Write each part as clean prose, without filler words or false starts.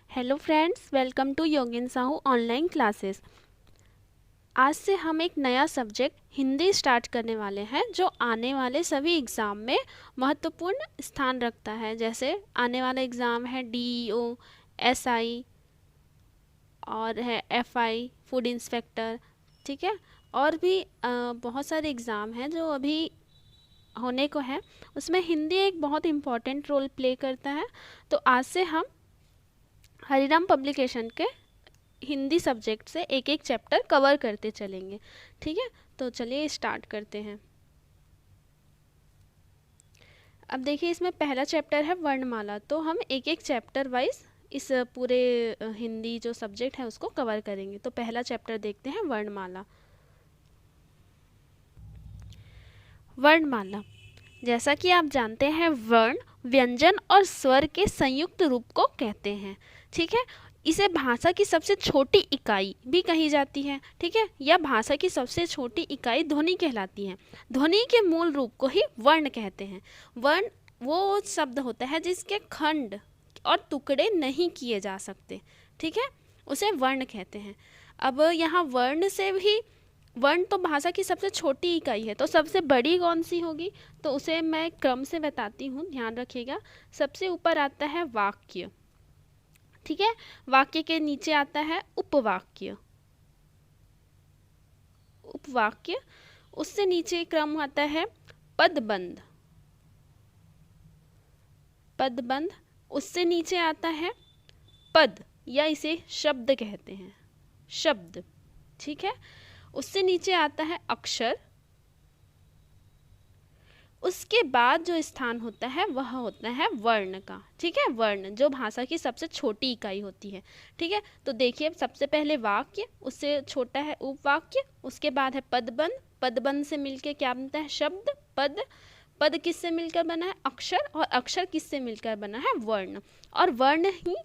Hello friends, welcome to Yogin Sahu online classes. आज से हम एक नया सब्जेक्ट हिंदी स्टार्ट करने वाले हैं जो आने वाले सभी एग्ज़ाम में महत्वपूर्ण स्थान रखता है। जैसे आने वाला एग्ज़ाम है DEO, SI और है FI फूड इंस्पेक्टर, ठीक है। और भी बहुत सारे एग्ज़ाम हैं जो अभी होने को है, उसमें हिंदी एक बहुत इम्पॉर्टेंट रोल प्ले करता है। तो आज से हम हरिराम पब्लिकेशन के हिंदी सब्जेक्ट से एक एक चैप्टर कवर करते चलेंगे, ठीक है। तो चलिए स्टार्ट करते हैं। अब देखिए, इसमें पहला चैप्टर है वर्णमाला। तो हम एक एक चैप्टर वाइज इस पूरे हिंदी जो सब्जेक्ट है उसको कवर करेंगे। तो पहला चैप्टर देखते हैं वर्णमाला। वर्णमाला, जैसा कि आप जानते हैं, वर्ण व्यंजन और स्वर के संयुक्त रूप को कहते हैं, ठीक है। इसे भाषा की सबसे छोटी इकाई भी कही जाती है, ठीक है। यह भाषा की सबसे छोटी इकाई ध्वनि कहलाती है। ध्वनि के मूल रूप को ही वर्ण कहते हैं। वर्ण वो शब्द होता है जिसके खंड और टुकड़े नहीं किए जा सकते, ठीक है, उसे वर्ण कहते हैं। अब यहाँ वर्ण से भी, वर्ण तो भाषा की सबसे छोटी इकाई है, तो सबसे बड़ी कौन सी होगी, तो उसे मैं क्रम से बताती हूँ, ध्यान रखिएगा। सबसे ऊपर आता है वाक्य, ठीक है। वाक्य के नीचे आता है उपवाक्य, उपवाक्य। उससे नीचे क्रम आता है पदबंध, पदबंध। उससे नीचे आता है पद, या इसे शब्द कहते हैं, शब्द, ठीक है। उससे नीचे आता है अक्षर। उसके बाद जो स्थान होता है वह होता है वर्ण का, ठीक है। वर्ण जो भाषा की सबसे छोटी इकाई होती है, ठीक है। तो देखिए, सबसे पहले वाक्य, उससे छोटा है उपवाक्य, उसके बाद है पदबंध। पदबंध से मिलकर क्या बनता है शब्द, पद। पद किससे मिलकर बना है अक्षर, और अक्षर किससे मिलकर बना है वर्ण। और वर्ण ही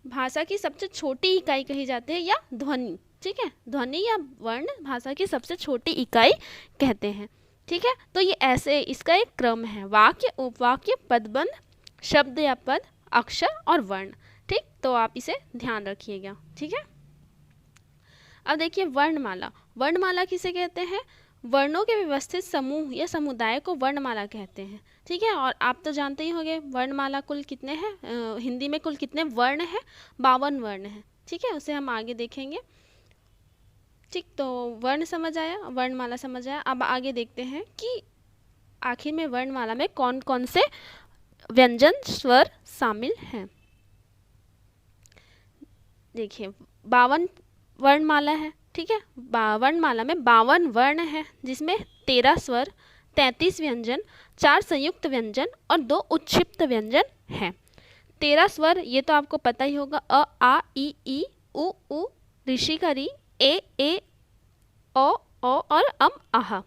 भाषा की सबसे छोटी इकाई कही जाती है, या ध्वनि, ठीक है। ध्वनि या वर्ण भाषा की सबसे छोटी इकाई कहते हैं, ठीक है। तो ये ऐसे इसका एक क्रम है, वाक्य, उपवाक्य, पदबंध, शब्द या पद, अक्षर और वर्ण, ठीक। तो आप इसे ध्यान रखिएगा, ठीक है। अब देखिए वर्णमाला। वर्णमाला किसे कहते हैं, वर्णों के व्यवस्थित समूह या समुदाय को वर्णमाला कहते हैं, ठीक है। और आप तो जानते ही होंगे वर्णमाला कुल कितने हैं, हिंदी में कुल कितने वर्ण हैं, 52 वर्ण हैं, ठीक है। उसे हम आगे देखेंगे, ठीक। तो वर्ण समझ आया, वर्णमाला समझ आया। अब आगे देखते हैं कि आखिर में वर्णमाला में कौन कौन से व्यंजन स्वर शामिल हैं। देखिए, 52 वर्णमाला है, ठीक है। वर्णमाला में 52 वर्ण है, जिसमें 13 स्वर, 33 व्यंजन, 4 संयुक्त व्यंजन और 2 उच्छिप्त व्यंजन हैं। 13 स्वर ये तो आपको पता ही होगा, अ, आ, ई, उ, ऋषि का री, ए, ओ और आहा,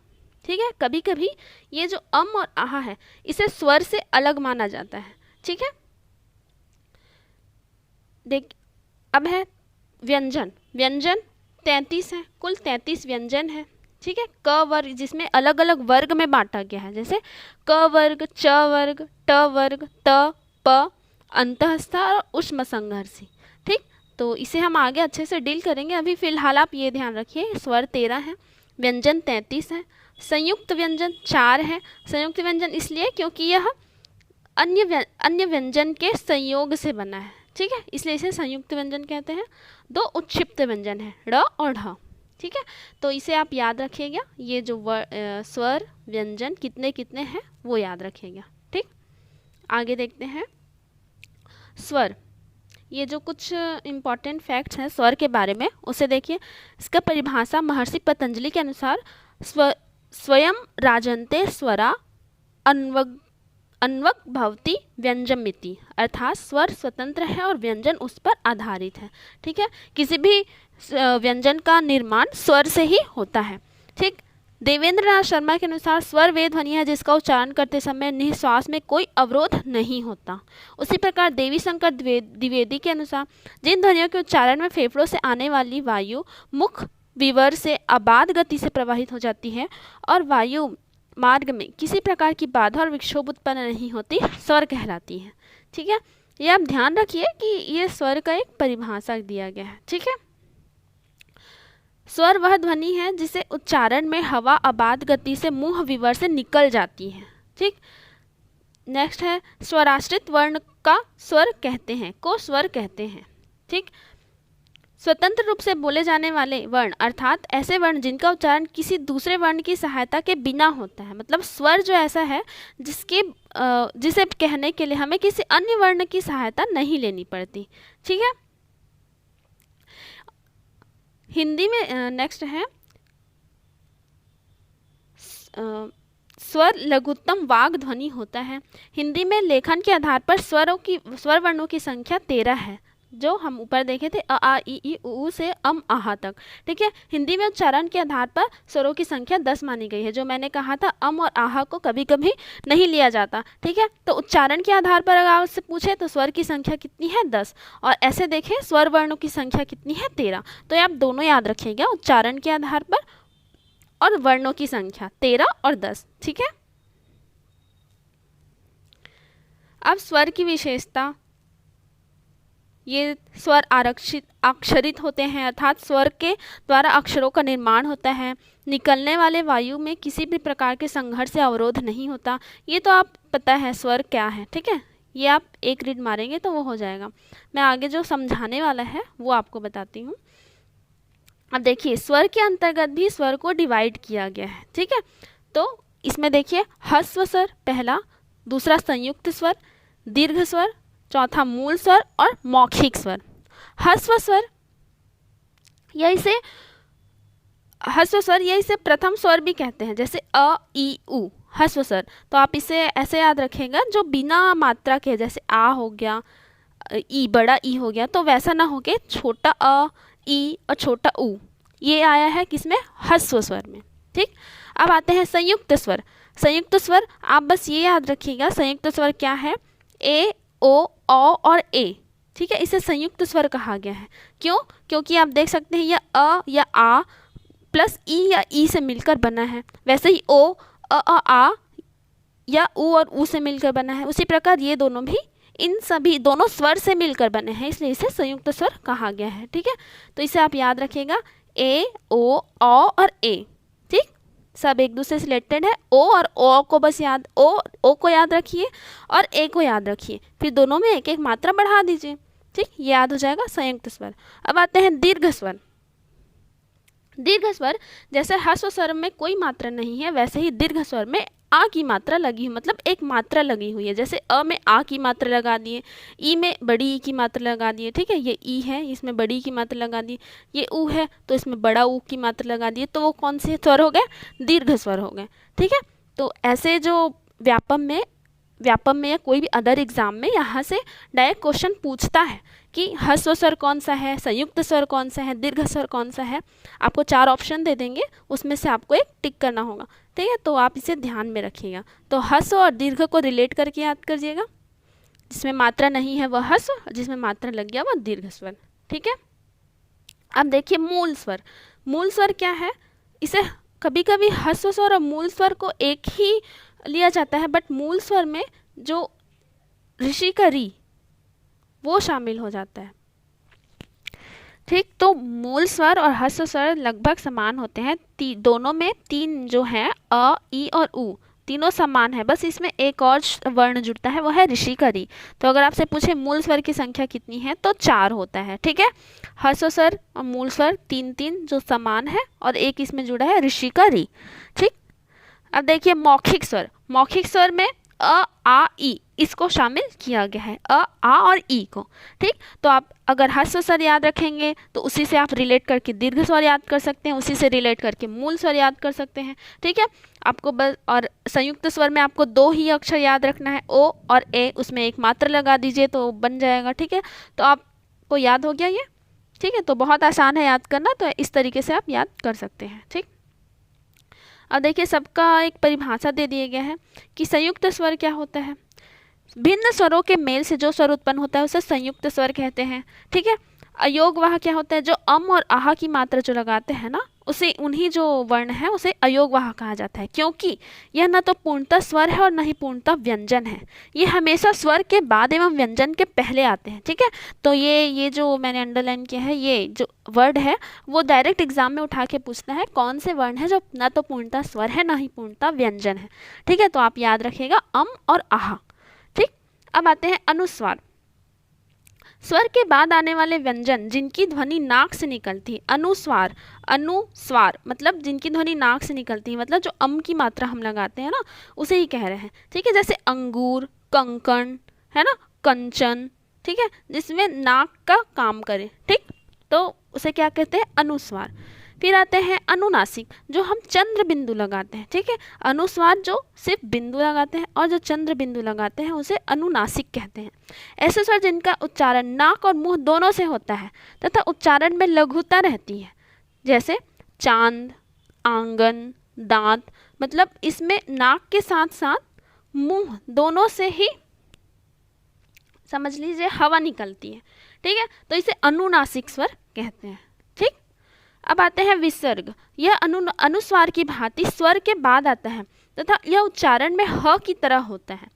ठीक है। कभी कभी ये जो और आहा है, इसे स्वर से अलग माना जाता है, ठीक है। देख, अब है व्यंजन। व्यंजन 33 है, कुल 33 व्यंजन है, ठीक है। क वर्ग, जिसमें अलग अलग वर्ग में बांटा गया है, जैसे क वर्ग, च वर्ग, ट वर्ग, त, प, अंतःस्था और उष्म संघर्षी, ठीक। तो इसे हम आगे अच्छे से डील करेंगे। अभी फिलहाल आप ये ध्यान रखिए, स्वर 13 है, व्यंजन 33 है, संयुक्त व्यंजन 4 है। संयुक्त व्यंजन इसलिए क्योंकि यह अन्य व्यंजन के संयोग से बना है, ठीक है, इसलिए इसे संयुक्त व्यंजन कहते हैं। 2 उच्छिप्त व्यंजन है, ड़ और ढ, ठीक है। तो इसे आप याद रखिएगा, ये जो स्वर व्यंजन कितने कितने हैं वो याद रखिएगा, ठीक। आगे देखते हैं स्वर। ये जो कुछ इम्पॉर्टेंट फैक्ट्स हैं स्वर के बारे में, उसे देखिए। इसका परिभाषा महर्षि पतंजलि के अनुसार स्वयं राजन्ते स्वरा अन्वक भवति व्यंजमिति, अर्थात स्वर स्वतंत्र है और व्यंजन उस पर आधारित है, ठीक है। किसी भी व्यंजन का निर्माण स्वर से ही होता है, ठीक। देवेंद्र नाथ शर्मा के अनुसार स्वर वे ध्वनि है जिसका उच्चारण करते समय निःश्वास में कोई अवरोध नहीं होता। उसी प्रकार देवी शंकर द्विवेदी के अनुसार जिन ध्वनियों के उच्चारण में फेफड़ों से आने वाली वायु मुख विवर से अबाध गति से प्रवाहित हो जाती है और वायु मार्ग में किसी प्रकार की बाधा और विक्षोभ उत्पन्न नहीं होती, स्वर कहलाती है, ठीक है। ये आप ध्यान रखिए कि ये स्वर का एक परिभाषा दिया गया है, ठीक है। स्वर वह ध्वनि है जिसे उच्चारण में हवा अबाध गति से मुंह विवर से निकल जाती है, ठीक। नेक्स्ट है स्वराश्रित वर्ण का स्वर कहते हैं, को स्वर कहते हैं, ठीक। स्वतंत्र रूप से बोले जाने वाले वर्ण अर्थात ऐसे वर्ण जिनका उच्चारण किसी दूसरे वर्ण की सहायता के बिना होता है, मतलब स्वर जो ऐसा है जिसे कहने के लिए हमें किसी अन्य वर्ण की सहायता नहीं लेनी पड़ती, ठीक है। हिंदी में नेक्स्ट है स्वर लघुत्तम वाग ध्वनि होता है। हिंदी में लेखन के आधार पर स्वर वर्णों की संख्या 13 है, जो हम ऊपर देखे थे अ आ इ उ से अम आहा तक, ठीक है। हिंदी में उच्चारण के आधार पर स्वरों की संख्या 10 मानी गई है। जो मैंने कहा था अम और आहा को कभी कभी नहीं लिया जाता, ठीक है। तो उच्चारण के आधार पर अगर आपसे पूछे तो स्वर की संख्या कितनी है 10, और ऐसे देखें स्वर वर्णों की संख्या कितनी है 13। तो ये आप दोनों याद रखिएगा, उच्चारण के आधार पर और वर्णों की संख्या 13 और 10, ठीक है। अब स्वर की विशेषता, ये स्वर अक्षरित होते हैं अर्थात स्वर के द्वारा अक्षरों का निर्माण होता है। निकलने वाले वायु में किसी भी प्रकार के संघर्ष से अवरोध नहीं होता। ये तो आप पता है स्वर क्या है, ठीक है। ये आप एक रीड मारेंगे तो वो हो जाएगा। मैं आगे जो समझाने वाला है वो आपको बताती हूँ। अब देखिए स्वर के अंतर्गत भी स्वर को डिवाइड किया गया है, ठीक है। तो इसमें देखिए ह्रस्व स्वर पहला, दूसरा संयुक्त स्वर, दीर्घ स्वर, चौथा मूल स्वर और मौखिक स्वर। ह्रस्व स्वर या इसे प्रथम स्वर भी कहते हैं, जैसे अ ई उ ह्रस्व स्वर। तो आप इसे ऐसे याद रखेगा जो बिना मात्रा के, जैसे आ हो गया, ई बड़ा ई हो गया, तो वैसा ना हो के छोटा अ ई और छोटा उ, ये आया है किसमें, ह्रस्व स्वर में, ठीक। अब आते हैं संयुक्त स्वर। संयुक्त स्वर आप बस ये याद रखिएगा, संयुक्त स्वर क्या है, ए ओ और ए, ठीक है। इसे संयुक्त स्वर कहा गया है। क्यों? क्योंकि आप देख सकते हैं यह अ या आ प्लस ई या ई से मिलकर बना है। वैसे ही ओ आ या उ और उ से मिलकर बना है। उसी प्रकार ये दोनों भी इन सभी दोनों स्वर से मिलकर बने हैं, इसलिए इसे संयुक्त स्वर कहा गया है, ठीक है। तो इसे आप याद रखिएगा, ए ओ और ए, ठीक, सब एक दूसरे से रिलेटेड है। ओ और ओ को बस ओ को याद रखिए और ए को याद रखिए, फिर दोनों में एक एक मात्रा बढ़ा दीजिए, ठीक, ये याद हो जाएगा संयुक्त स्वर। अब आते हैं दीर्घ स्वर। दीर्घ स्वर जैसे ह्रस्व स्वर में कोई मात्रा नहीं है, वैसे ही दीर्घ स्वर में आ की मात्रा लगी हुई, मतलब एक मात्रा लगी हुई है। जैसे अ में आ की मात्रा लगा दिए, ई में बड़ी ई की मात्रा लगा दिए, ठीक है। ये ई है, इसमें बड़ी की मात्रा लगा दी। ये उ है तो इसमें बड़ा उ की मात्रा लगा दिए, तो वो कौन से स्वर हो गए, दीर्घ स्वर हो गए, ठीक है। तो ऐसे जो व्यापम में या कोई भी अदर एग्जाम में यहाँ से डायरेक्ट क्वेश्चन पूछता है कि ह्रस्व स्वर कौन सा है, संयुक्त स्वर कौन सा है, दीर्घ स्वर कौन सा है। आपको 4 ऑप्शन दे देंगे, उसमें से आपको एक टिक करना होगा, ठीक है। तो आप इसे ध्यान में रखिएगा। तो ह्रस्व और दीर्घ को रिलेट करके याद करिएगा। जिसमें मात्रा नहीं है वह ह्रस्व, जिसमें मात्रा लग गया वह दीर्घ स्वर, ठीक है। अब देखिए मूल स्वर। मूल स्वर क्या है, इसे कभी कभी ह्रस्व स्वर और मूल स्वर को एक ही लिया जाता है, बट मूल स्वर में जो ऋषि का री वो शामिल हो जाता है, ठीक। तो मूल स्वर और ह्रस्व स्वर लगभग समान होते हैं। दोनों में 3 जो है अ ई और उ तीनों समान है, बस इसमें एक और वर्ण जुड़ता है, वो है ऋषि का री। तो अगर आपसे पूछे मूल स्वर की संख्या कितनी है तो 4 होता है, ठीक है। ह्रस्व स्वर और मूल स्वर 3 जो समान है, और एक इसमें जुड़ा है ऋषि का री, ठीक। अब देखिए मौखिक स्वर। मौखिक स्वर में अ आ ई इसको शामिल किया गया है, अ आ और ई को, ठीक। तो आप अगर ह्रस्व स्वर याद रखेंगे तो उसी से आप रिलेट करके दीर्घ स्वर याद कर सकते हैं, उसी से रिलेट करके मूल स्वर याद कर सकते हैं, ठीक है। आपको बस, और संयुक्त स्वर में आपको 2 ही अक्षर याद रखना है, ओ और ए, उसमें एक मात्रा लगा दीजिए तो बन जाएगा, ठीक है। तो आपको याद हो गया ये, ठीक है। तो बहुत आसान है याद करना, तो इस तरीके से आप याद कर सकते हैं, ठीक। अब देखिए सबका एक परिभाषा दे दिया गया है कि संयुक्त स्वर क्या होता है। भिन्न स्वरों के मेल से जो स्वर उत्पन्न होता है उसे संयुक्त स्वर कहते हैं, ठीक है। अयोग वह क्या होता है, जो अम और आहा की मात्रा जो लगाते हैं ना उसे उन्हीं जो वर्ण है उसे अयोगवाह कहा जाता है, क्योंकि यह न तो पूर्णतः स्वर है और न ही पूर्णतः व्यंजन है। ये हमेशा स्वर के बाद एवं व्यंजन के पहले आते हैं, ठीक है। तो ये जो मैंने अंडरलाइन किया है, ये जो वर्ड है वो डायरेक्ट एग्जाम में उठा के पूछता है कौन से वर्ण है जो न तो पूर्णतः स्वर है न ही पूर्णतः व्यंजन है, ठीक है। तो आप याद रखिएगा अम और आहा, ठीक। अब आते हैं अनुस्वार। स्वर के बाद आने वाले व्यंजन जिनकी ध्वनि नाक से निकलती है, अनुस्वार। अनुस्वार मतलब जिनकी ध्वनि नाक से निकलती है, मतलब जो अम की मात्रा हम लगाते हैं ना उसे ही कह रहे हैं, ठीक है। जैसे अंगूर, कंकण, है ना, कंचन, ठीक है, जिसमें नाक का काम करे, ठीक, तो उसे क्या कहते हैं, अनुस्वार। फिर आते हैं अनुनासिक, जो हम चंद्र बिंदु लगाते हैं, ठीक है। अनुस्वार जो सिर्फ बिंदु लगाते हैं और जो चंद्र बिंदु लगाते हैं उसे अनुनासिक कहते हैं। ऐसे स्वर जिनका उच्चारण नाक और मुंह दोनों से होता है तथा उच्चारण में लघुता रहती है, जैसे चांद, आंगन, दांत, मतलब इसमें नाक के साथ साथ मुंह दोनों से ही समझ लीजिए हवा निकलती है, ठीक है। तो इसे अनुनासिक स्वर कहते हैं, ठीक। अब आते हैं विसर्ग। यह अनुस्वार की भांति स्वर के बाद आता है तथा यह उच्चारण में ह की तरह होता है।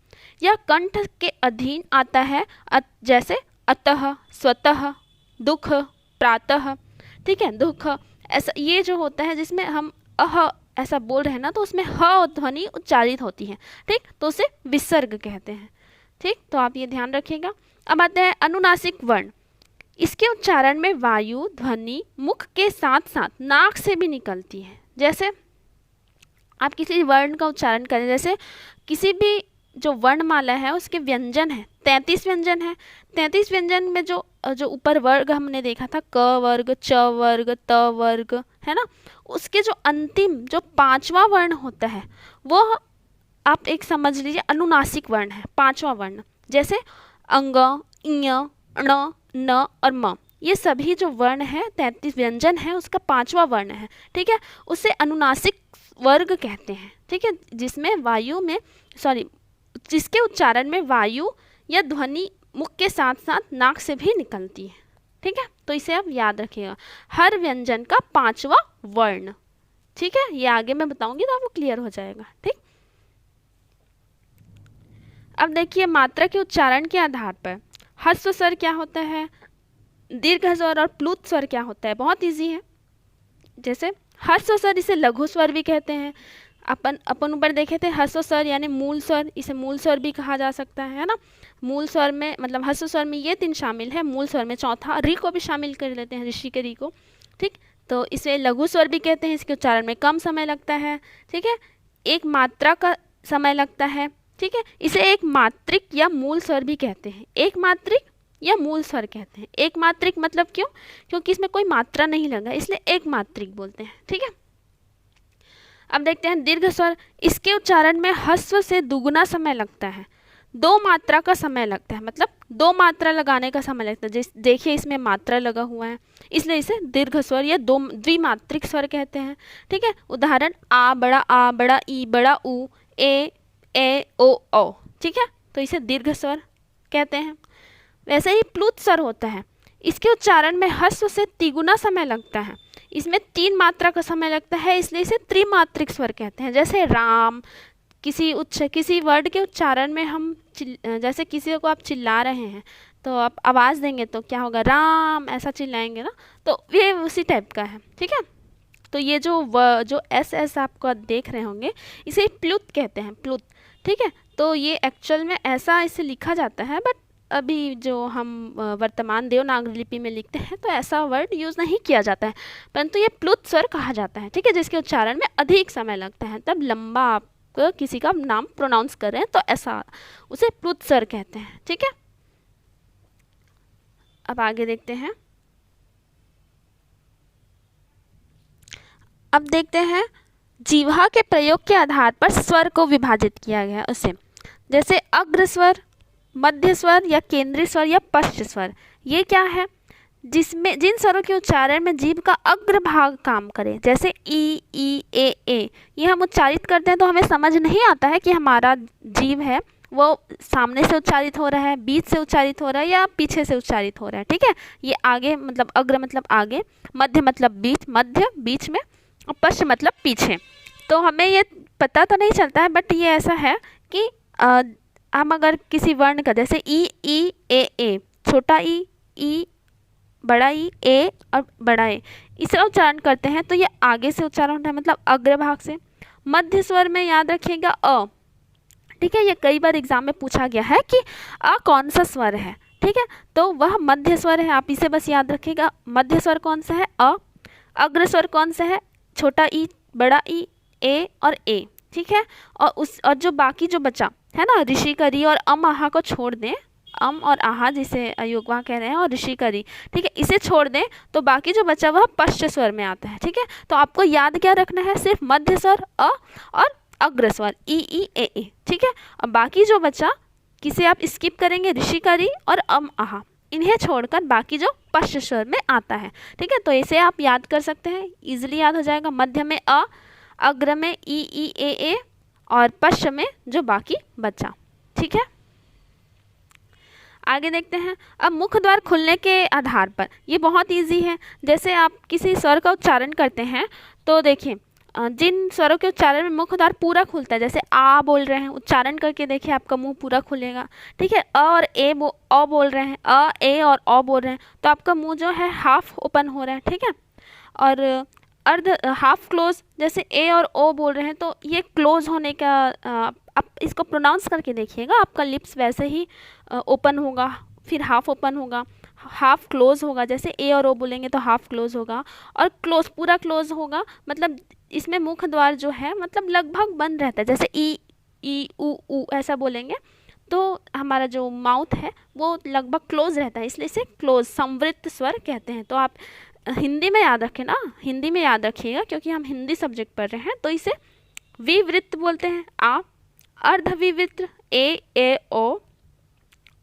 यह कंठ के अधीन आता है, जैसे अतः, स्वतः, दुख, प्रातः, ठीक है, दुख। ऐसा ये जो होता है जिसमें हम अह ऐसा बोल रहे हैं ना, तो उसमें ह ध्वनि उच्चारित होती है, ठीक, तो उसे विसर्ग कहते हैं, ठीक। तो आप ये ध्यान रखिएगा। अब आते हैं अनुनासिक वर्ण। इसके उच्चारण में वायु ध्वनि मुख के साथ साथ नाक से भी निकलती है। जैसे आप किसी वर्ण का उच्चारण करें, जैसे किसी भी जो वर्णमाला है उसके व्यंजन है, 33 व्यंजन है। 33 व्यंजन में जो ऊपर वर्ग हमने देखा था, क वर्ग, च वर्ग, त वर्ग, है ना, उसके जो अंतिम जो 5वां वर्ण होता है वो आप एक समझ लीजिए अनुनासिक वर्ण है, 5वां वर्ण। जैसे अंग, इय, ण, न और म, ये सभी जो वर्ण है 33 व्यंजन है उसका 5वां वर्ण है, ठीक है। उसे अनुनासिक वर्ग कहते हैं, ठीक है, जिसमें वायु में जिसके उच्चारण में वायु या ध्वनि मुख के साथ साथ नाक से भी निकलती है, ठीक है। तो इसे आप याद रखिएगा, हर व्यंजन का 5वां वर्ण, ठीक है। ये आगे मैं बताऊंगी तो आपको क्लियर हो जाएगा, ठीक। अब देखिए मात्रा के उच्चारण के आधार पर ह्रस्व स्वर क्या होता है, दीर्घ स्वर और प्लुत स्वर क्या होता है, बहुत इजी है। जैसे ह्रस्व स्वर इसे लघु स्वर भी कहते हैं। अपन ऊपर देखे थे ह्रस्व स्वर यानी मूल स्वर, इसे मूल स्वर भी कहा जा सकता है ना। मूल स्वर में मतलब ह्रस्व स्वर में ये 3 शामिल है, मूल स्वर में चौथा री को भी शामिल कर लेते हैं, ऋषि के री को, ठीक। तो इसे लघु स्वर भी कहते हैं। इसके उच्चारण में कम समय लगता है, ठीक है, एक मात्रा का समय लगता है, ठीक है। इसे एक मात्रिक या मूल स्वर भी कहते हैं, एक मात्रिक या मूल स्वर कहते हैं। एक मात्रिक मतलब क्यों, क्योंकि इसमें कोई मात्रा नहीं लगा इसलिए एक मात्रिक बोलते हैं, ठीक है। अब देखते हैं दीर्घ स्वर। इसके उच्चारण में ह्रस्व से दुगुना समय लगता है, 2 मात्रा का समय लगता है, मतलब 2 मात्रा लगाने का समय लगता है। देखिए इसमें मात्रा लगा हुआ है इसलिए इसे दीर्घ स्वर या द्विमात्रिक स्वर कहते हैं, ठीक है। उदाहरण आ बड़ा ई बड़ा उ, ए ओ औ, ठीक है, तो इसे दीर्घ स्वर कहते हैं। वैसे ही प्लुत स्वर होता है, इसके उच्चारण में ह्रस्व से तिगुना समय लगता है, इसमें 3 मात्रा का समय लगता है इसलिए इसे त्रिमात्रिक स्वर कहते हैं। जैसे राम, किसी वर्ड के उच्चारण में हम जैसे किसी को आप चिल्ला रहे हैं तो आप आवाज़ देंगे तो क्या होगा, राम ऐसा चिल्लाएंगे ना, तो ये उसी टाइप का है, ठीक है। तो ये जो एस आपको देख रहे होंगे इसे प्लुत कहते हैं, प्लुत, ठीक है। तो ये एक्चुअल में ऐसा इसे लिखा जाता है, बट अभी जो हम वर्तमान देवनागरी लिपि में लिखते हैं तो ऐसा वर्ड यूज़ नहीं किया जाता है, परंतु ये प्लुत स्वर कहा जाता है, ठीक है, जिसके उच्चारण में अधिक समय लगता है। तब लंबा आप किसी का नाम प्रोनाउंस कर रहे हैं तो ऐसा उसे प्लुत स्वर कहते हैं, ठीक है। अब आगे देखते हैं। अब देखते हैं जीवा के प्रयोग के आधार पर स्वर को विभाजित किया गया है उसे, जैसे अग्र स्वर, मध्य स्वर या केंद्रीय स्वर या पश्च स्वर। ये क्या है, जिसमें जिन स्वरों के उच्चारण में जीभ का अग्र भाग काम करे, जैसे ई ए, ये हम उच्चारित करते हैं तो हमें समझ नहीं आता है कि हमारा जीभ है वो सामने से उच्चारित हो रहा है, बीच से उच्चारित हो रहा है या पीछे से उच्चारित हो रहा है, ठीक है। ये आगे मतलब अग्र मतलब आगे, मध्य मतलब बीच, मध्य बीच में, और पश्च मतलब पीछे। तो हमें ये पता तो नहीं चलता है, बट ये ऐसा है कि हम अगर किसी वर्ण का जैसे ई ए, छोटा ई बड़ा ई ए और बड़ा ए, इसे उच्चारण करते हैं तो ये आगे से उच्चारण होता है, मतलब अग्रभाग से। मध्य स्वर में याद रखिएगा अ, ठीक है। ये कई बार एग्जाम में पूछा गया है कि अ कौन सा स्वर है, ठीक है, तो वह मध्य स्वर है, आप इसे बस याद रखिएगा। मध्य स्वर कौन सा है? अ। अग्र स्वर कौन सा है? छोटा ई, बड़ा ई, ए और ए, ठीक है। और जो बाकी जो बचा है ना, ऋषि करी और अम आहा को छोड़ दें, अम और आहा जिसे युग्मा कह रहे हैं, और ऋषि करी, ठीक है, इसे छोड़ दें तो बाकी जो बचा वह पश्च स्वर में आता है, ठीक है। तो आपको याद क्या रखना है? सिर्फ मध्य स्वर अ और अग्र स्वर ई ए, ठीक है। अब बाकी जो बचा किसे आप स्किप करेंगे? ऋषि करी और अम आहा, इन्हें छोड़कर बाकी जो पश्च स्वर में आता है, ठीक है। तो इसे आप याद कर सकते हैं, इजीली याद हो जाएगा। मध्य में अ, अग्र में ई ए और पश्च में जो बाकी बचा, ठीक है। आगे देखते हैं। अब मुख द्वार खुलने के आधार पर ये बहुत इजी है। जैसे आप किसी स्वर का उच्चारण करते हैं तो देखिए जिन स्वरों के उच्चारण में मुख द्वार पूरा खुलता है, जैसे आ बोल रहे हैं, उच्चारण करके देखिए आपका मुंह पूरा खुलेगा, ठीक है। अ और अ बोल रहे हैं, अ ए और अ बोल रहे हैं, तो आपका मुंह जो है हाफ ओपन हो रहा है, ठीक है। और अर्ध हाफ क्लोज, जैसे ए और ओ बोल रहे हैं तो ये क्लोज होने का आप इसको प्रोनाउंस करके देखिएगा, आपका लिप्स वैसे ही ओपन होगा, फिर हाफ ओपन होगा, हाफ क्लोज होगा। जैसे ए और ओ बोलेंगे तो हाफ क्लोज होगा, और क्लोज पूरा क्लोज होगा, मतलब इसमें मुख द्वार जो है मतलब लगभग बंद रहता है। जैसे ई ऊ ऐसा बोलेंगे तो हमारा जो माउथ है वो लगभग क्लोज रहता है, इसलिए इसे क्लोज संवृत्त स्वर कहते हैं। तो आप हिंदी में याद रखें ना, हिंदी में याद रखिएगा क्योंकि हम हिंदी सब्जेक्ट पढ़ रहे हैं, तो इसे विवृत्त बोलते हैं आ, अर्धविवृत्त ए ओ,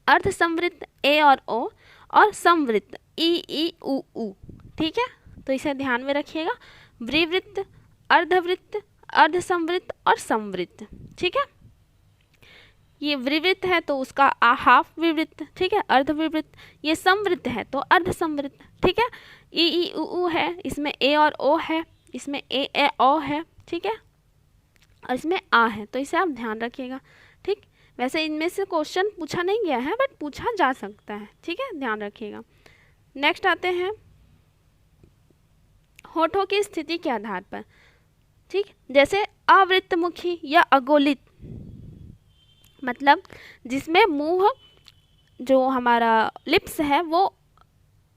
अर्ध संवृत्त ए और ओ, और संवृत्त ई ऊ, ठीक है। तो इसे ध्यान में रखिएगा, विवृत्त, अर्धवृत्त, अर्ध संवृत्त और संवृत्त, ठीक है। ये विवृत्त है तो उसका हाफ विवृत्त, ठीक है, अर्धविवृत्त। ये संवृत्त है तो अर्ध संवृत्त, ठीक है। ई ऊ है, इसमें ए और ओ है, इसमें ए ओ है, ठीक है, और इसमें आ है, तो इसे आप ध्यान रखिएगा, ठीक। वैसे इनमें से क्वेश्चन पूछा नहीं गया है बट पूछा जा सकता है, ठीक है, ध्यान रखिएगा। नेक्स्ट आते हैं होठों की स्थिति के आधार पर, ठीक। जैसे अवृत्तमुखी या अगोलित, मतलब जिसमें मुंह जो हमारा लिप्स है वो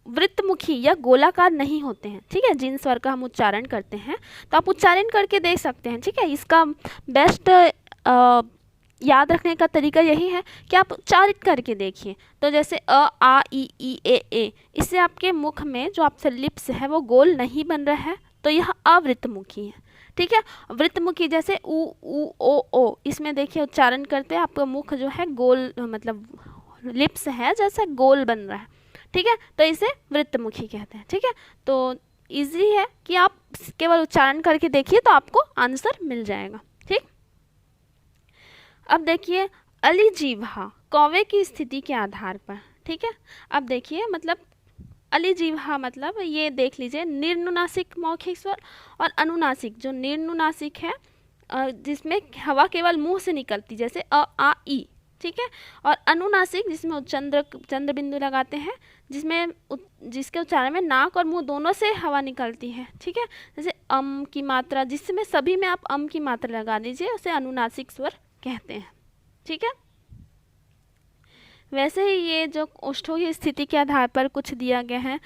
वृत्तमुखी या गोलाकार नहीं होते हैं, ठीक है। जिन स्वर का हम उच्चारण करते हैं तो आप उच्चारण करके देख सकते हैं, ठीक है। इसका बेस्ट याद रखने का तरीका यही है कि आप उच्चारित करके देखिए। तो जैसे अ आ ई ए, इससे आपके मुख में जो आपसे लिप्स है वो गोल नहीं बन रहा है, तो यह अवृत्तमुखी है, ठीक है। वृत्तमुखी जैसे ऊ ओ, इसमें देखिए उच्चारण करते हैं आपका मुख जो है गोल, मतलब लिप्स है जैसे गोल बन रहा है, ठीक है, तो इसे वृत्तमुखी कहते हैं, ठीक है। तो इजी है कि आप केवल उच्चारण करके देखिए तो आपको आंसर मिल जाएगा, ठीक। अब देखिए अलिजीव्हा कौवे की स्थिति के आधार पर, ठीक है। अब देखिए मतलब अलिजीव्हा मतलब ये देख लीजिए निर्नुनासिक मौखिक स्वर और अनुनासिक, जो निर्नुनासिक है जिसमें हवा केवल मुंह से निकलती, जैसे अ आ ई, ठीक है, और अनुनासिक जिसमें चंद्र बिंदु लगाते हैं, जिसके उच्चारण में नाक और मुंह दोनों से हवा निकलती है, ठीक है। जैसे अम की मात्रा, जिसमें सभी में आप अम की मात्रा लगा दीजिए, उसे अनुनासिक स्वर कहते हैं, ठीक है। वैसे ही ये जो ओष्ठों की स्थिति के आधार पर कुछ दिया गया है,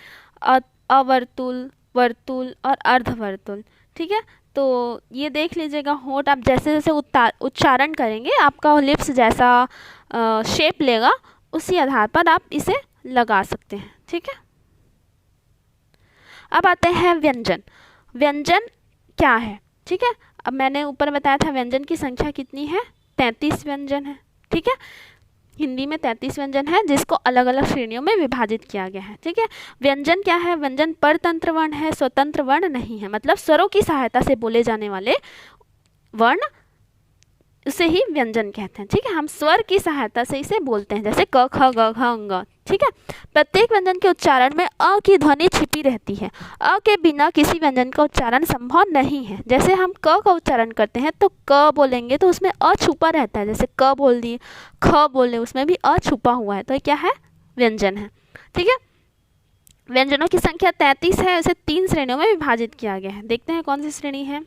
अवर्तुल, वर्तुल और अर्धवर्तुल, ठीक है। तो ये देख लीजिएगा होंठ आप जैसे जैसे उच्चारण करेंगे आपका लिप्स जैसा शेप लेगा, उसी आधार पर आप इसे लगा सकते हैं, ठीक है। अब आते हैं व्यंजन। व्यंजन क्या है, ठीक है। अब मैंने ऊपर बताया था व्यंजन की संख्या कितनी है, 33 व्यंजन है, ठीक है। हिंदी में 33 व्यंजन है जिसको अलग अलग श्रेणियों में विभाजित किया गया है, ठीक है। व्यंजन क्या है? व्यंजन परतंत्र वर्ण है, स्वतंत्र वर्ण नहीं है, मतलब स्वरों की सहायता से बोले जाने वाले वर्ण उसे ही व्यंजन कहते हैं। ठीक है, हम स्वर की सहायता से इसे बोलते हैं, जैसे क ख ग घ ङ। ठीक है, प्रत्येक व्यंजन के उच्चारण में अ की ध्वनि छिपी रहती है। अ के बिना किसी व्यंजन का उच्चारण संभव नहीं है। जैसे हम क का उच्चारण करते हैं तो क बोलेंगे तो उसमें अ छुपा रहता है, जैसे क बोल दिए, ख बोले उसमें भी अ छुपा हुआ है, तो ये क्या है, व्यंजन है। ठीक है, व्यंजनों की संख्या 33 है, इसे 3 श्रेणियों में विभाजित किया गया है। देखते हैं कौन सी श्रेणी है।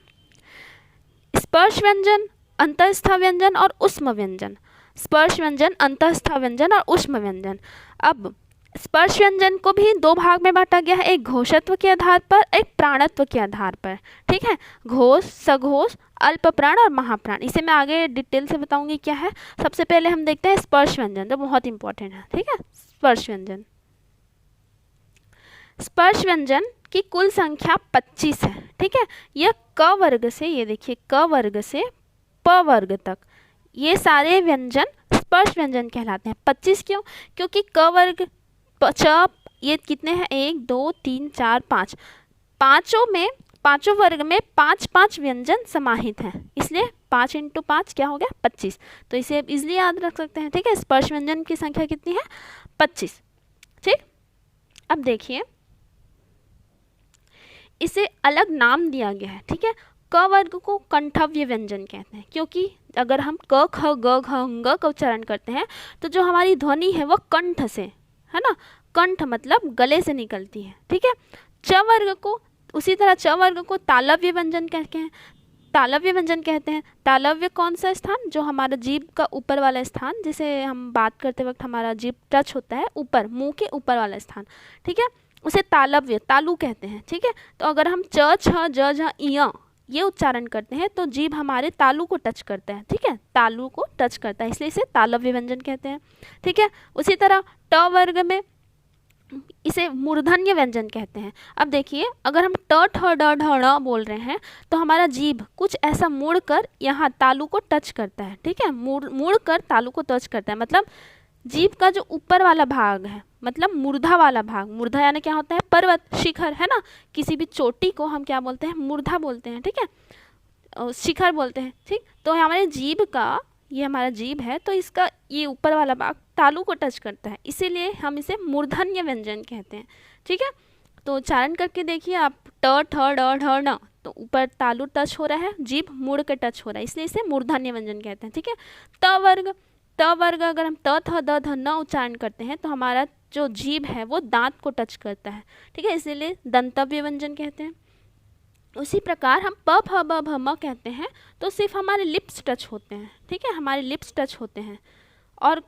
स्पर्श व्यंजन, अंतःस्थ व्यंजन और ऊष्म व्यंजन। स्पर्श व्यंजन, अंतःस्थ व्यंजन और ऊष्म व्यंजन। अब स्पर्श व्यंजन को भी 2 भाग में बांटा गया है, एक घोषत्व के आधार पर, एक प्राणत्व के आधार पर। ठीक है, घोष, सघोष, अल्प प्राण और महाप्राण। इसे मैं आगे डिटेल से बताऊंगी क्या है। सबसे पहले हम देखते हैं स्पर्श व्यंजन, जो बहुत इंपॉर्टेंट है। ठीक है, स्पर्श व्यंजन। स्पर्श व्यंजन की कुल संख्या 25 है। ठीक है, यह क वर्ग से, ये देखिए क वर्ग से प वर्ग तक ये सारे व्यंजन स्पर्श व्यंजन कहलाते हैं। 25 क्यों? क्योंकि क वर्ग च ये कितने हैं, 1 2 3 4 5, पांचों वर्ग में 5 व्यंजन समाहित हैं, इसलिए 5 × 5 क्या हो गया, 25। तो इसे इजिली याद रख सकते हैं। ठीक है, स्पर्श व्यंजन की संख्या कितनी है, 25। ठीक, अब देखिए इसे अलग नाम दिया गया है। ठीक है, क वर्ग को कंठव्य व्यंजन कहते हैं, क्योंकि अगर हम क ख ग घ ङ का उच्चारण करते हैं तो जो हमारी ध्वनि है वो कंठ से है ना, कंठ मतलब गले से निकलती है। ठीक है, च वर्ग को उसी तरह च वर्ग को तालव्य व्यंजन कहते हैं। तालव्य व्यंजन कहते हैं। तालव्य कौन सा स्थान, जो हमारा जीभ का ऊपर वाला स्थान, जिसे हम बात करते वक्त हमारा जीभ टच होता है ऊपर, मुंह के ऊपर वाला स्थान। ठीक है, उसे तालव्य, तालु कहते हैं। ठीक है, तो अगर हम च छ ज झ इ ये उच्चारण करते हैं तो जीभ हमारे तालु को टच करता है। ठीक है, तालु को टच करता है, इसलिए इसे तालव्य व्यंजन कहते हैं। ठीक है, उसी तरह ट वर्ग में इसे मूर्धन्य व्यंजन कहते हैं। अब देखिए अगर हम ट ठ ड ढ ण बोल रहे हैं तो हमारा जीभ कुछ ऐसा मुड़ कर यहाँ तालु को टच करता है। ठीक है, मुड़ कर तालु को टच करता है, मतलब जीभ का जो ऊपर वाला भाग है, मतलब मूर्धा वाला भाग, मूर्धा यानी क्या होता है, पर्वत, शिखर है ना, किसी भी चोटी को हम क्या बोलते हैं, मूर्धा बोलते हैं। ठीक है, शिखर बोलते हैं। ठीक, तो हमारे जीभ का, ये हमारा जीभ है तो इसका ये ऊपर वाला भाग तालु को टच करता है, इसीलिए हम इसे मूर्धन्य व्यंजन कहते हैं। ठीक है, तो उच्चारण करके देखिए आप, ट ठ ड ढ ण, तो ऊपर तालु टच हो रहा है, जीभ मुड़ के टच हो रहा है, इसलिए इसे मूर्धन्य व्यंजन कहते हैं। ठीक है, त वर्ग अगर हम त थ द ध न उच्चारण करते हैं तो हमारा जो जीभ है वो दांत को टच करता है। ठीक है, इसीलिए दंतव्य व्यंजन कहते हैं। उसी प्रकार हम प फ ब भ म कहते हैं तो सिर्फ हमारे लिप्स टच होते हैं। ठीक है, हमारे लिप्स टच होते हैं और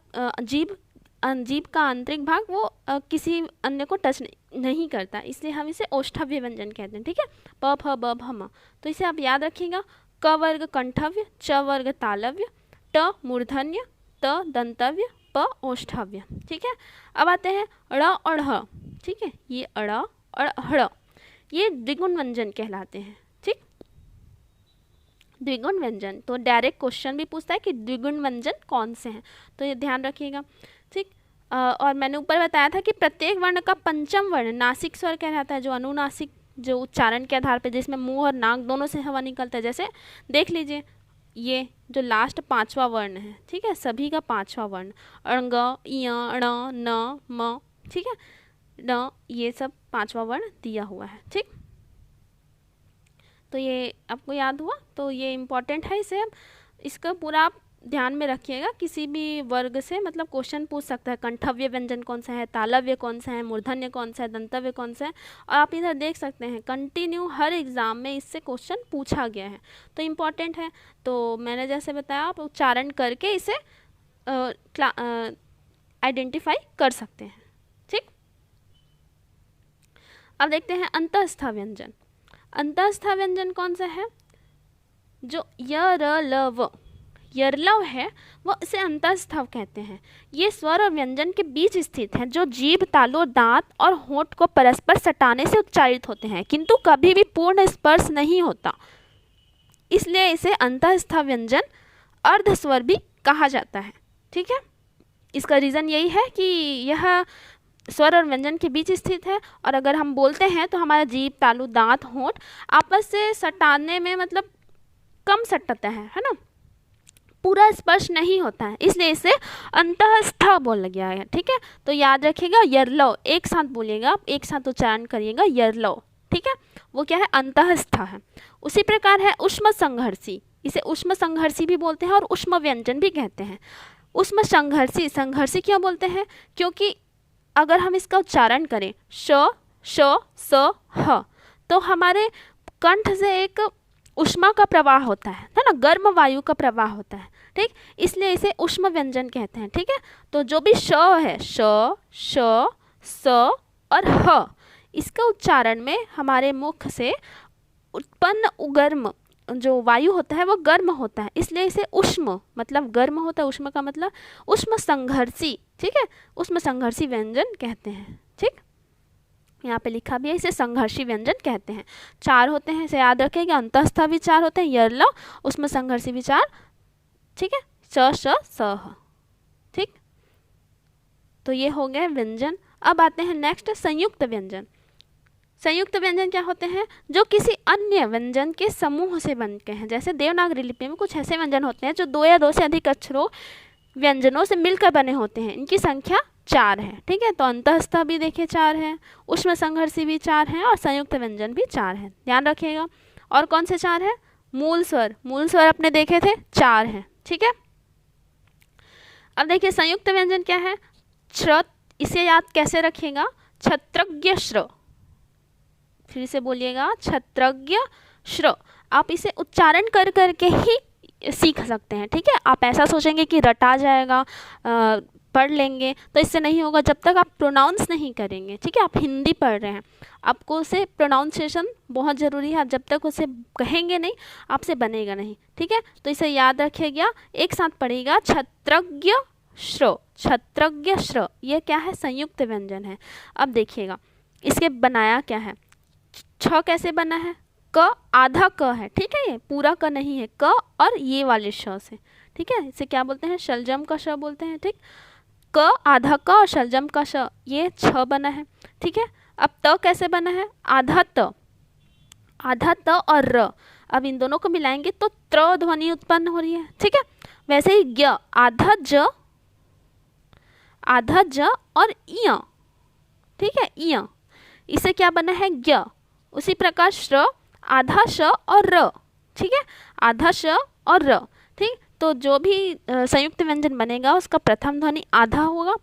जीभ का आंतरिक भाग वो किसी अन्य को टच नहीं करता, इसलिए हम इसे ओष्ठव्य व्यंजन कहते हैं। ठीक है, प फ ब भ म, तो इसे आप याद रखिएगा। क वर्ग कंठव्य, च वर्ग तालव्य, ट मूर्धन्य, त दंतव्य, प ओष्ठव्य। ठीक है, अब आते हैं ड़ और ह। ठीक है, ये अड़ और हड़ ये द्विगुण व्यंजन कहलाते हैं। ठीक, द्विगुण व्यंजन, तो डायरेक्ट क्वेश्चन भी पूछता है कि द्विगुण व्यंजन कौन से हैं, तो ये ध्यान रखिएगा। ठीक, और मैंने ऊपर बताया था कि प्रत्येक वर्ण का पंचम वर्ण नासिक स्वर कहलाता है, जो अनुनासिक, जो उच्चारण के आधार पर जिसमें मुंह और नाक दोनों से हवा निकलता है। जैसे देख लीजिए ये जो लास्ट 5वां वर्ण है, ठीक है, सभी का 5वां वर्ण, अणग, इय, ण, न, म। ठीक है, न, ये सब 5वां वर्ण दिया हुआ है। ठीक, तो ये आपको याद हुआ, तो ये इम्पॉर्टेंट है, इसे इसका पूरा आप ध्यान में रखिएगा। किसी भी वर्ग से मतलब क्वेश्चन पूछ सकता है, कंठव्य व्यंजन कौन सा है, तालव्य कौन सा है, मूर्धन्य कौन सा है, दंतव्य कौन सा है। और आप इधर देख सकते हैं कंटिन्यू हर एग्ज़ाम में इससे क्वेश्चन पूछा गया है, तो इम्पॉर्टेंट है। तो मैंने जैसे बताया आप उच्चारण करके इसे आइडेंटिफाई कर सकते हैं। ठीक, अब देखते हैं अंतःस्थ व्यंजन। अंतःस्थ व्यंजन कौन सा है, जो य र ल व यरलव है वो इसे अंतःस्थ कहते हैं। ये स्वर और व्यंजन के बीच स्थित है, जो जीभ, तालु, दांत और होंठ को परस्पर सटाने से उच्चारित होते हैं, किंतु कभी भी पूर्ण स्पर्श नहीं होता, इसलिए इसे अंतःस्थ व्यंजन अर्ध स्वर भी कहा जाता है। ठीक है, इसका रीज़न यही है कि यह स्वर और व्यंजन के बीच स्थित है, और अगर हम बोलते हैं तो हमारा जीभ, तालु, दांत, होंठ आपस से सटाने में मतलब कम सटता है ना, पूरा स्पर्श नहीं होता है, इसलिए इसे अंतःस्थ बोला गया है। ठीक है, तो याद रखिएगा यरलव, एक साथ बोलिएगा, आप एक साथ उच्चारण करिएगा यरलव। ठीक है, वो क्या है, अंतःस्थ है। उसी प्रकार है उष्म संघर्षी, इसे उष्म संघर्षी भी बोलते हैं और उष्म व्यंजन भी कहते हैं। उष्म संघर्षी, संघर्षी क्यों बोलते हैं, क्योंकि अगर हम इसका उच्चारण करें श श स ह, तो हमारे कंठ से एक उष्मा का प्रवाह होता है ना, गर्म वायु का प्रवाह होता है। ठीक, इसलिए इसे उष्म व्यंजन कहते हैं। ठीक है, तो जो भी श है, श श स और ह, इसका उच्चारण में हमारे मुख से उत्पन्न उगर्म जो वायु होता है वो गर्म होता है, इसलिए इसे उष्म मतलब गर्म होता है, उष्म का मतलब उष्म संघर्षी। ठीक है, उष्म संघर्षी व्यंजन कहते हैं। ठीक, यहाँ पे लिखा भी है, इसे संघर्षी व्यंजन कहते हैं। 4 होते हैं, इसे याद रखेंगे। अंतःस्थ भी 4 होते हैं, यरलव, उष्म संघर्षी भी 4। ठीक है, च श स ह। ठीक, तो ये हो गए व्यंजन। अब आते हैं नेक्स्ट संयुक्त व्यंजन। संयुक्त व्यंजन क्या होते हैं, जो किसी अन्य व्यंजन के समूह से बनते हैं। जैसे देवनागरी लिपि में कुछ ऐसे व्यंजन होते हैं जो 2 या 2 से अधिक अक्षरों व्यंजनों से मिलकर बने होते हैं, इनकी संख्या 4 है। ठीक है, तो अंतःस्थ भी देखिए 4 है, उष्म संघर्षी भी 4 है और संयुक्त व्यंजन भी 4 है, ध्यान रखिएगा। और कौन से 4 है, मूल स्वर, मूल स्वर अपने देखे थे 4 है। ठीक है, अब देखिए संयुक्त व्यंजन क्या है, श्र, इसे याद कैसे रखिएगा, क्षत्रज्ञ श्र, फिर से बोलिएगा क्षत्रज्ञ श्र। आप इसे उच्चारण कर करके ही सीख सकते हैं। ठीक है, आप ऐसा सोचेंगे कि रटा जाएगा, पढ़ लेंगे, तो इससे नहीं होगा जब तक आप प्रोनाउंस नहीं करेंगे। ठीक है, आप हिंदी पढ़ रहे हैं, आपको उसे प्रोनाउंसिएशन बहुत ज़रूरी है, आप जब तक उसे कहेंगे नहीं आपसे बनेगा नहीं। ठीक है, तो इसे याद रखिएगा, एक साथ पढ़िएगा, क्षत्रज्ञ श्र, क्षत्रज्ञ श्र, ये क्या है, संयुक्त व्यंजन है। अब देखिएगा इसके बनाया क्या है, छ कैसे बना है, क आधा क है। ठीक है, ये पूरा क नहीं है, क और ये वाले श से। ठीक है, इसे क्या बोलते हैं, शलजम का श बोलते हैं। ठीक, क आधा क और शलजम का श, ये छ बना है। ठीक है, अब त कैसे बना है, आधा त, आधा त और र, अब इन दोनों को मिलाएंगे तो त्र ध्वनि उत्पन्न हो रही है। ठीक है, वैसे ही ज्ञ, आधा ज, आधा ज और इय। ठीक है, इय, इसे क्या बना है, ज्ञ। उसी प्रकार श्र, आधा श और र। ठीक है, आधा श और र। ठीक, तो जो भी संयुक्त व्यंजन बनेगा उसका प्रथम ध्वनि आधा होगा,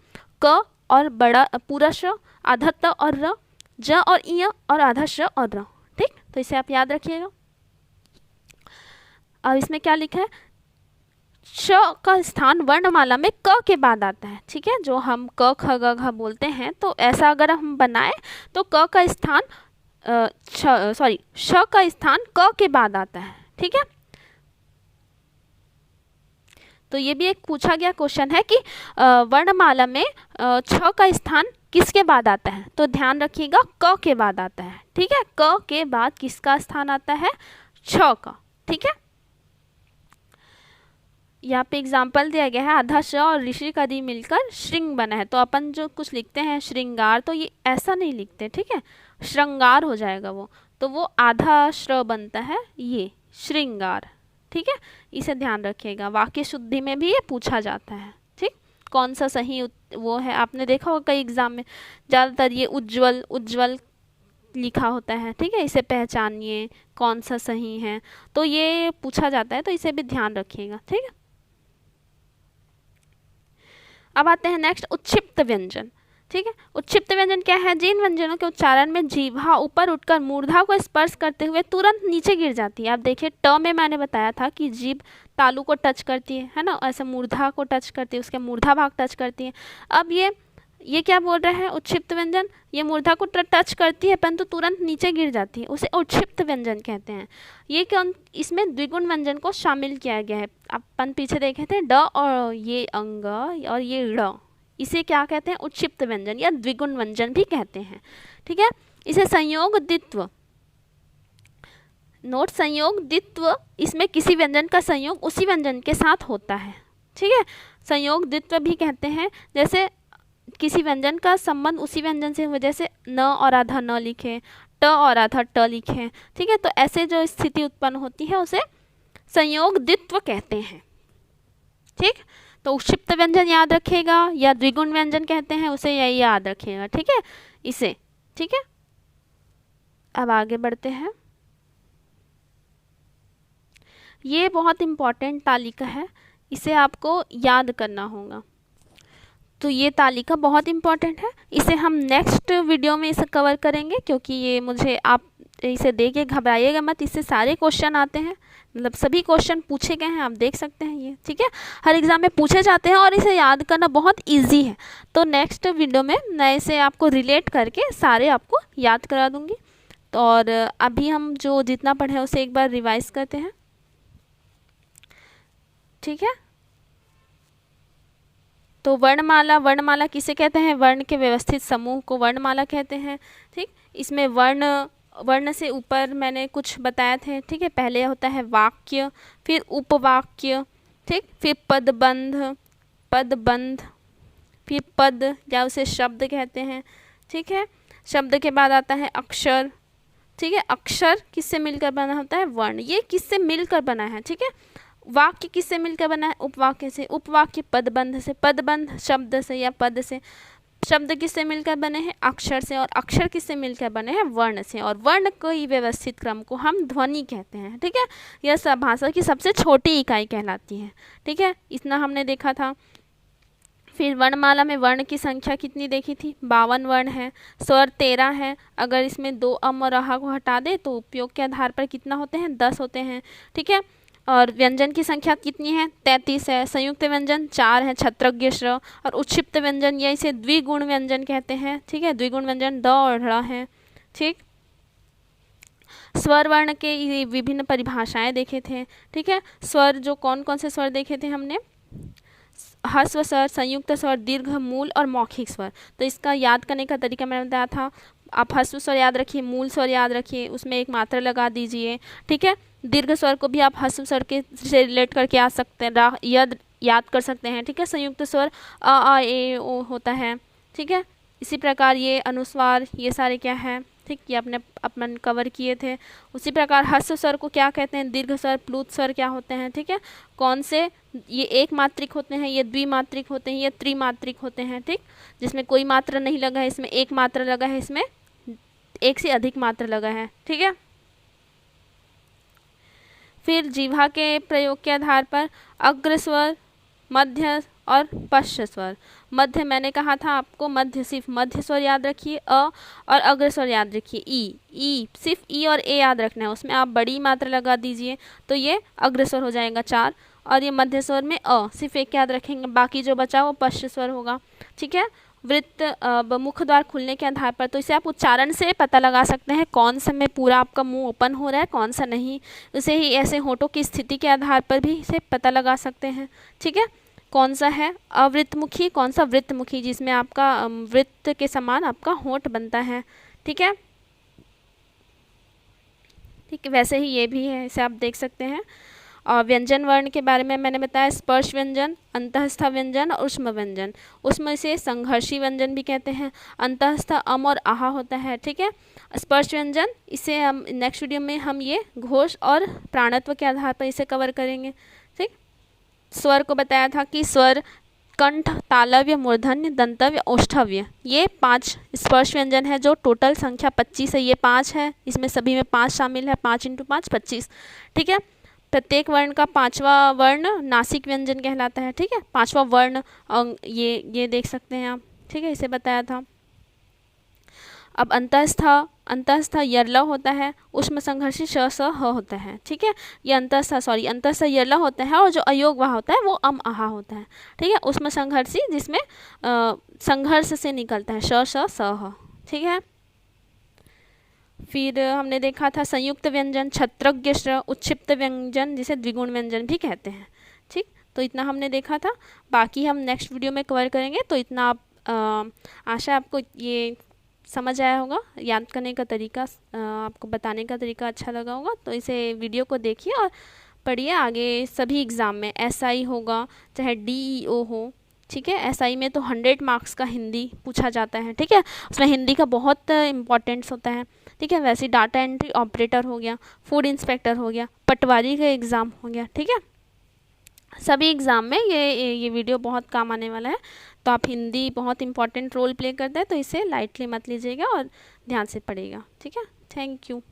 क और बड़ा पूरा श, आधा त और र, ज और इय और आधा श और र। ठीक, तो इसे आप याद रखिएगा। अब इसमें क्या लिखा है, श का स्थान वर्णमाला में क के बाद आता है। ठीक है, जो हम क ख ग घ बोलते हैं, तो ऐसा अगर हम बनाए तो क का स्थान श का स्थान क के बाद आता है। ठीक है, तो ये भी एक पूछा गया क्वेश्चन है कि वर्णमाला में छ का स्थान किसके बाद आता है, तो ध्यान रखिएगा क के बाद आता है। ठीक है, क के बाद किसका स्थान आता है, छ का। ठीक है, यहाँ पे एग्जाम्पल दिया गया है, आधा श और ऋषि का दी मिलकर श्रृंग बना है। तो अपन जो कुछ लिखते हैं श्रृंगार, तो ये ऐसा नहीं लिखते। ठीक है, श्रृंगार हो जाएगा वो, तो वो आधा श्र बनता है, ये श्रृंगार। ठीक है, इसे ध्यान रखिएगा, वाक्य शुद्धि में भी ये पूछा जाता है। ठीक, कौन सा सही वो है, आपने देखा होगा कई एग्जाम में ज़्यादातर ये उज्ज्वल उज्ज्वल लिखा होता है। ठीक है, इसे पहचानिए कौन सा सही है, तो ये पूछा जाता है, तो इसे भी ध्यान रखिएगा। ठीक है, अब आते हैं नेक्स्ट उत्क्षिप्त व्यंजन। ठीक है, उत्क्षिप्त व्यंजन क्या है, जिन व्यंजनों के उच्चारण में जीभा ऊपर उठकर मूर्धा को स्पर्श करते हुए तुरंत नीचे गिर जाती है। आप देखिए ट में मैंने बताया था कि जीभ तालु को टच करती है ना, ऐसे मूर्धा को टच करती है, उसके मूर्धा भाग टच करती है। अब ये क्या बोल रहा है, उत्क्षिप्त व्यंजन, ये मूर्धा को टच करती है परंतु तुरंत नीचे गिर जाती है, उसे उत्क्षिप्त व्यंजन कहते हैं। ये कौन, इसमें द्विगुण व्यंजन को शामिल किया गया है। अपन पीछे देखे थे ड और ये अंग और ये ड़, इसे क्या कहते हैं, उत्क्षिप्त व्यंजन या द्विगुण व्यंजन भी कहते हैं। ठीक है, इसे संयोग द्वित्व, नोट संयोग द्वित्व, इसमें किसी व्यंजन का संयोग उसी व्यंजन के साथ होता है। ठीक है, संयोग द्वित्व भी कहते हैं, जैसे किसी व्यंजन का संबंध उसी व्यंजन से हुए, जैसे न और आधा न लिखे, ट और आधा ट लिखे। ठीक है, तो ऐसे जो स्थिति उत्पन्न होती है उसे संयोग द्वित्व कहते हैं। ठीक। तो उक्षिप्त व्यंजन याद रखेगा या द्विगुण व्यंजन कहते हैं उसे, यही याद रखेगा, ठीक है इसे, ठीक है। अब आगे बढ़ते हैं। ये बहुत इम्पॉर्टेंट तालिका है, इसे आपको याद करना होगा। तो ये तालिका बहुत इम्पॉर्टेंट है, इसे हम नेक्स्ट वीडियो में इसे कवर करेंगे, क्योंकि ये मुझे, आप इसे देख के घबराइएगा मत, इससे सारे क्वेश्चन आते हैं, मतलब सभी क्वेश्चन पूछे गए हैं, आप देख सकते हैं ये, ठीक है। हर एग्ज़ाम में पूछे जाते हैं और इसे याद करना बहुत इजी है। तो नेक्स्ट वीडियो में मैं इसे आपको रिलेट करके सारे आपको याद करा दूँगी। तो और अभी हम जो जितना पढ़े उसे एक बार रिवाइज करते हैं, ठीक है। तो वर्णमाला किसे कहते हैं? वर्ण के व्यवस्थित समूह को वर्णमाला कहते हैं, ठीक। इसमें वर्ण से ऊपर मैंने कुछ बताया थे, ठीक है। पहले होता है वाक्य, फिर उपवाक्य, ठीक, फिर पदबंध, फिर पद या उसे शब्द कहते हैं, ठीक है। शब्द के बाद आता है अक्षर, ठीक है। अक्षर किससे मिलकर बना होता है? वर्ण। ये किससे मिलकर बना है, ठीक है। वाक्य किससे मिलकर बना है? उपवाक्य से। उपवाक्य पदबंध से। पदबंध शब्द से या पद से। शब्द किससे मिलकर बने हैं? अक्षर से। और अक्षर किससे मिलकर बने हैं? वर्ण से। और वर्ण को ही व्यवस्थित क्रम को हम ध्वनि कहते हैं, ठीक है। यह सब भाषा की सबसे छोटी इकाई कहलाती है, ठीक है। इतना हमने देखा था। फिर वर्णमाला में वर्ण की संख्या कितनी देखी थी? 52 वर्ण है। स्वर 13 है। अगर इसमें 2 अम और आहा को हटा दे तो उपयोग के आधार पर कितना होते हैं? 10 होते हैं, ठीक है। और व्यंजन की संख्या कितनी है? 33 है। संयुक्त व्यंजन 4 है, छत्रज्ञ श्र। और उत्क्षिप्त व्यंजन या इसे द्विगुण व्यंजन कहते हैं, ठीक है। द्विगुण व्यंजन द और ढ़ है, ठीक। स्वर वर्ण के विभिन्न परिभाषाएं देखे थे, ठीक है। स्वर जो कौन कौन से स्वर देखे थे हमने? ह्रस्व स्वर, संयुक्त स्वर, दीर्घ, मूल और मौखिक स्वर। तो इसका याद करने का तरीका मैंने बताया था। आप ह्रस्व स्वर याद रखिए, मूल स्वर याद रखिए, उसमें एक मात्रा लगा दीजिए, ठीक है। दीर्घ स्वर को भी आप ह्रस्व स्वर के से रिलेट करके आ सकते हैं, याद कर सकते हैं, ठीक है। संयुक्त स्वर आ ए ओ होता है, ठीक है। इसी प्रकार ये अनुस्वार, ये सारे क्या है, ठीक, ये अपन कवर किए थे। उसी प्रकार ह्रस्व स्वर को क्या कहते हैं? दीर्घ स्वर, प्लुत स्वर क्या होते हैं, ठीक है। कौन से? ये एक मात्रिक होते हैं, ये द्विमात्रिक होते हैं, ये त्रिमात्रिक होते हैं, ठीक। जिसमें कोई मात्रा नहीं लगा है, इसमें एक मात्रा लगा है, इसमें एक से अधिक मात्रा लगा है, ठीक है। फिर जीवा के प्रयोग के आधार पर अग्र स्वर, मध्य और पश्च स्वर। मध्य मैंने कहा था आपको, मध्य सिर्फ मध्य स्वर याद रखिए, अ, और अग्र स्वर याद रखिए, ई सिर्फ ई और ए याद रखना है, उसमें आप बड़ी मात्रा लगा दीजिए तो ये अग्र स्वर हो जाएगा 4। और ये मध्य स्वर में सिर्फ एक याद रखेंगे, बाकी जो बचा वो पश्च स्वर होगा, ठीक है। वृत्त मुख द्वार खुलने के आधार पर, तो इसे आप उच्चारण से पता लगा सकते हैं कौन सा में पूरा आपका मुंह ओपन हो रहा है, कौन सा नहीं। उसे ही ऐसे होठों की स्थिति के आधार पर भी इसे पता लगा सकते हैं, ठीक है। कौन सा है अवृत्तमुखी, कौन सा वृत्तमुखी, जिसमें आपका वृत्त के समान आपका होंठ बनता है, ठीक है। ठीक है, वैसे ही ये भी है, इसे आप देख सकते हैं। और व्यंजन वर्ण के बारे में मैंने बताया, स्पर्श व्यंजन, अंतःस्थ व्यंजन और ऊष्म व्यंजन। उसमें से संघर्षी व्यंजन भी कहते हैं। अंतःस्थ अम और आहा होता है, ठीक है। स्पर्श व्यंजन, इसे हम नेक्स्ट वीडियो में हम ये घोष और प्राणत्व के आधार पर इसे कवर करेंगे, ठीक। स्वर को बताया था कि स्वर कंठ, तालव्य, मूर्धन्य, दंतव्य, ओष्ठव्य, ये 5 स्पर्श व्यंजन है, जो टोटल संख्या 25 है। ये 5 है, इसमें सभी में 5 शामिल है, 5 × 5 25, ठीक है। प्रत्येक वर्ण का 5वां वर्ण नासिक व्यंजन कहलाता है, ठीक है। 5वां वर्ण ये देख सकते हैं आप, ठीक है, इसे बताया था। अब अंतःस्थ यरला होता है, ऊष्म संघर्षी श स ह होता है, ठीक है। ये अंतःस्थ यरला होता है, और जो अयोग वह होता है वो अम आहा होता है, ठीक है। ऊष्म संघर्षी जिसमें संघर्ष से निकलता है, श श स ह, ठीक है। फिर हमने देखा था संयुक्त व्यंजन, छत्रज्ञ श्र, उत्क्षिप्त व्यंजन जिसे द्विगुण व्यंजन भी कहते हैं, ठीक। तो इतना हमने देखा था, बाकी हम नेक्स्ट वीडियो में कवर करेंगे। तो इतना आप आशा आपको ये समझ आया होगा, याद करने का तरीका, आपको बताने का तरीका अच्छा लगा होगा। तो इसे वीडियो को देखिए और पढ़िए। आगे सभी एग्ज़ाम में SI होगा, चाहे DEO हो, ठीक है। SI में तो 100 मार्क्स का हिंदी पूछा जाता है, ठीक है। उसमें हिंदी का बहुत इम्पोर्टेंस होता है, ठीक है। वैसे डाटा एंट्री ऑपरेटर हो गया, फूड इंस्पेक्टर हो गया, पटवारी का एग्ज़ाम हो गया, ठीक है। सभी एग्ज़ाम में ये वीडियो बहुत काम आने वाला है। तो आप हिंदी बहुत इंपॉर्टेंट रोल प्ले करता है, तो इसे लाइटली मत लीजिएगा और ध्यान से पढ़िएगा। ठीक है, थैंक यू।